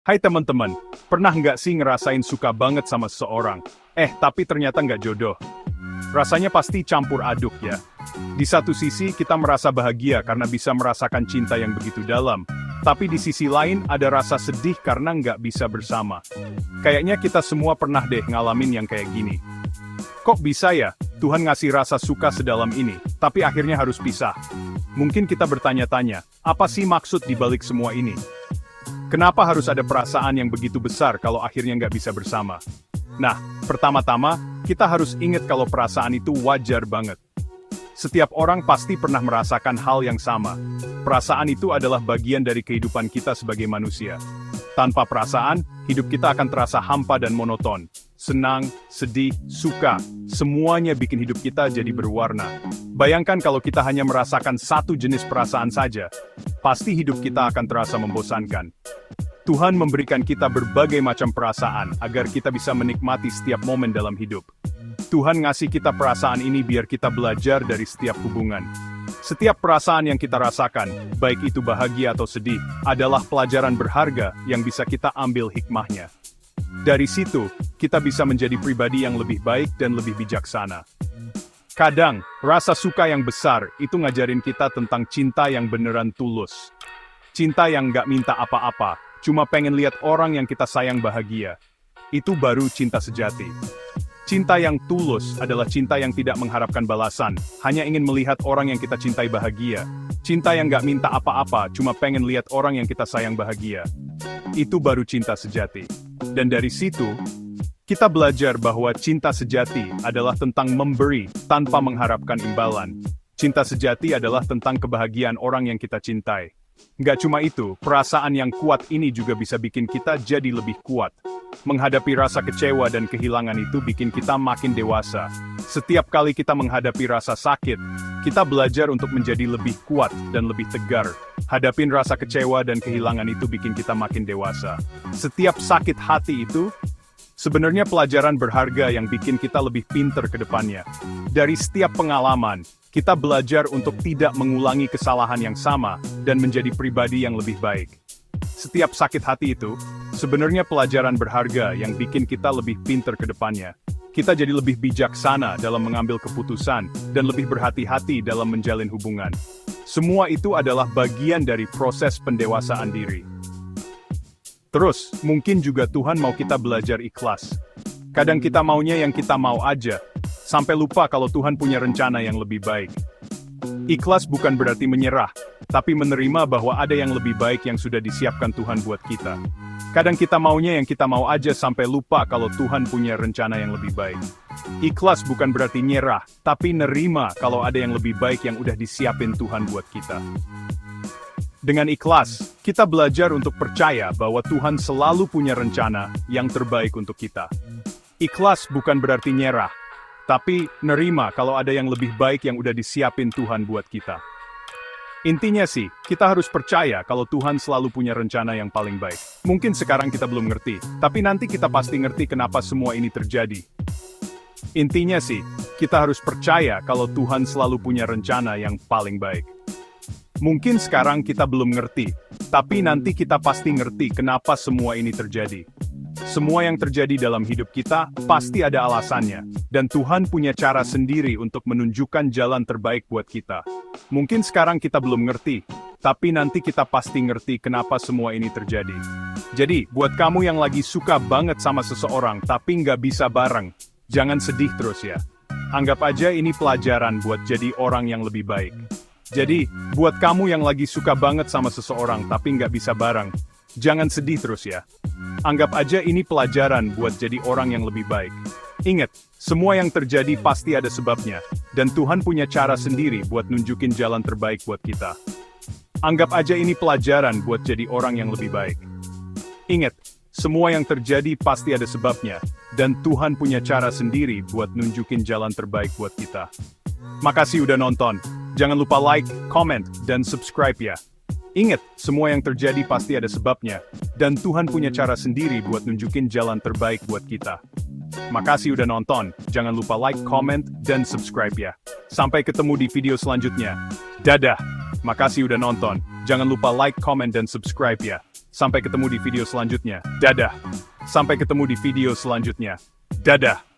Hai teman-teman, pernah nggak sih ngerasain suka banget sama seseorang? Tapi ternyata nggak jodoh. Rasanya pasti campur aduk ya. Di satu sisi kita merasa bahagia karena bisa merasakan cinta yang begitu dalam. Tapi di sisi lain ada rasa sedih karena nggak bisa bersama. Kayaknya kita semua pernah deh ngalamin yang kayak gini. Kok bisa ya, Tuhan ngasih rasa suka sedalam ini, tapi akhirnya harus pisah? Mungkin kita bertanya-tanya, apa sih maksud di balik semua ini? Kenapa harus ada perasaan yang begitu besar kalau akhirnya nggak bisa bersama? Nah, pertama-tama, kita harus ingat kalau perasaan itu wajar banget. Setiap orang pasti pernah merasakan hal yang sama. Perasaan itu adalah bagian dari kehidupan kita sebagai manusia. Tanpa perasaan, hidup kita akan terasa hampa dan monoton. Senang, sedih, suka, semuanya bikin hidup kita jadi berwarna. Bayangkan kalau kita hanya merasakan satu jenis perasaan saja, pasti hidup kita akan terasa membosankan. Tuhan memberikan kita berbagai macam perasaan agar kita bisa menikmati setiap momen dalam hidup. Tuhan ngasih kita perasaan ini biar kita belajar dari setiap hubungan. Setiap perasaan yang kita rasakan, baik itu bahagia atau sedih, adalah pelajaran berharga yang bisa kita ambil hikmahnya. Dari situ, kita bisa menjadi pribadi yang lebih baik dan lebih bijaksana. Kadang, rasa suka yang besar itu ngajarin kita tentang cinta yang beneran tulus. Cinta yang nggak minta apa-apa, cuma pengen lihat orang yang kita sayang bahagia. Itu baru cinta sejati. Cinta yang tulus adalah cinta yang tidak mengharapkan balasan, hanya ingin melihat orang yang kita cintai bahagia. Cinta yang nggak minta apa-apa, cuma pengen lihat orang yang kita sayang bahagia. Itu baru cinta sejati. Dan dari situ, kita belajar bahwa cinta sejati adalah tentang memberi tanpa mengharapkan imbalan. Cinta sejati adalah tentang kebahagiaan orang yang kita cintai. Nggak cuma itu, perasaan yang kuat ini juga bisa bikin kita jadi lebih kuat. Menghadapi rasa kecewa dan kehilangan itu bikin kita makin dewasa. Setiap kali kita menghadapi rasa sakit, kita belajar untuk menjadi lebih kuat dan lebih tegar. Hadapin rasa kecewa dan kehilangan itu bikin kita makin dewasa. Setiap sakit hati itu sebenarnya pelajaran berharga yang bikin kita lebih pinter ke depannya. Dari setiap pengalaman, kita belajar untuk tidak mengulangi kesalahan yang sama dan menjadi pribadi yang lebih baik. Setiap sakit hati itu sebenarnya pelajaran berharga yang bikin kita lebih pinter ke depannya. Kita jadi lebih bijaksana dalam mengambil keputusan dan lebih berhati-hati dalam menjalin hubungan. Semua itu adalah bagian dari proses pendewasaan diri. Terus, mungkin juga Tuhan mau kita belajar ikhlas. Kadang kita maunya yang kita mau aja, sampai lupa kalau Tuhan punya rencana yang lebih baik. Ikhlas bukan berarti menyerah, tapi menerima bahwa ada yang lebih baik yang sudah disiapkan Tuhan buat kita. Kadang kita maunya yang kita mau aja sampai lupa kalau Tuhan punya rencana yang lebih baik. Ikhlas bukan berarti nyerah, tapi nerima kalau ada yang lebih baik yang udah disiapin Tuhan buat kita. Dengan ikhlas, kita belajar untuk percaya bahwa Tuhan selalu punya rencana yang terbaik untuk kita. Ikhlas bukan berarti nyerah, tapi nerima kalau ada yang lebih baik yang udah disiapin Tuhan buat kita. Intinya sih, kita harus percaya kalau Tuhan selalu punya rencana yang paling baik. Mungkin sekarang kita belum ngerti, tapi nanti kita pasti ngerti kenapa semua ini terjadi. Intinya sih, kita harus percaya kalau Tuhan selalu punya rencana yang paling baik. Mungkin sekarang kita belum ngerti, tapi nanti kita pasti ngerti kenapa semua ini terjadi. Semua yang terjadi dalam hidup kita pasti ada alasannya, dan Tuhan punya cara sendiri untuk menunjukkan jalan terbaik buat kita. Mungkin sekarang kita belum ngerti, tapi nanti kita pasti ngerti kenapa semua ini terjadi. Jadi, buat kamu yang lagi suka banget sama seseorang tapi nggak bisa bareng, jangan sedih terus ya. Anggap aja ini pelajaran buat jadi orang yang lebih baik. Jadi, buat kamu yang lagi suka banget sama seseorang tapi nggak bisa bareng, jangan sedih terus ya. Anggap aja ini pelajaran buat jadi orang yang lebih baik. Ingat, semua yang terjadi pasti ada sebabnya, dan Tuhan punya cara sendiri buat nunjukin jalan terbaik buat kita. Anggap aja ini pelajaran buat jadi orang yang lebih baik. Ingat, semua yang terjadi pasti ada sebabnya, dan Tuhan punya cara sendiri buat nunjukin jalan terbaik buat kita. Makasih udah nonton. Jangan lupa like, comment, dan subscribe ya. Ingat, semua yang terjadi pasti ada sebabnya, dan Tuhan punya cara sendiri buat nunjukin jalan terbaik buat kita. Makasih udah nonton, jangan lupa like, comment, dan subscribe ya. Sampai ketemu di video selanjutnya. Dadah, makasih udah nonton. Jangan lupa like, comment, dan subscribe ya. Sampai ketemu di video selanjutnya. Dadah. Sampai ketemu di video selanjutnya. Dadah.